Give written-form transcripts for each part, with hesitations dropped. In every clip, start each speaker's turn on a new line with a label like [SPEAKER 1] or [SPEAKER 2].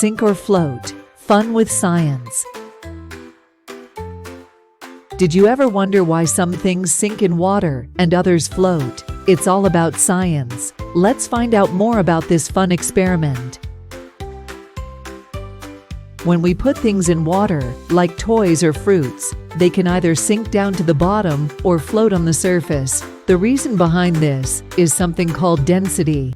[SPEAKER 1] Sink or float? Fun with science. Did you ever wonder why some things sink in water and others float? It's all about science. Let's find out more about this fun experiment. When we put things in water, like toys or fruits, they can either sink down to the bottom or float on the surface. The reason behind this is something called density.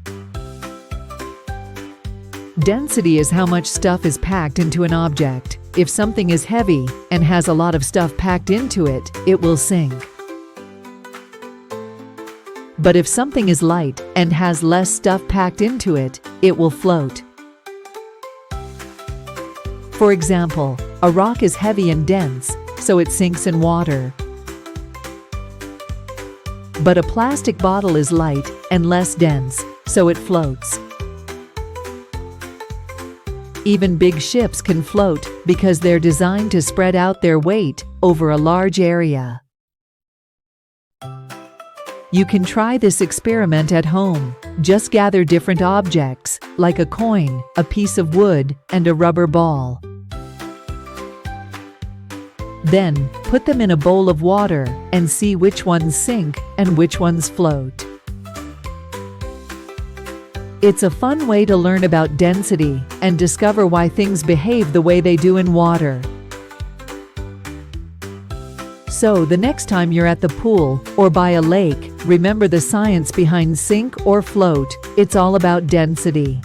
[SPEAKER 1] Density is how much stuff is packed into an object. If something is heavy and has a lot of stuff packed into it, it will sink. But if something is light and has less stuff packed into it, it will float. For example, a rock is heavy and dense, so it sinks in water. But a plastic bottle is light and less dense, so it floats. Even big ships can float because they're designed to spread out their weight over a large area. You can try this experiment at home. Just gather different objects, like a coin, a piece of wood, and a rubber ball. Then, put them in a bowl of water and see which ones sink and which ones float. It's a fun way to learn about density and discover why things behave the way they do in water. So, the next time you're at the pool or by a lake, remember the science behind sink or float. It's all about density.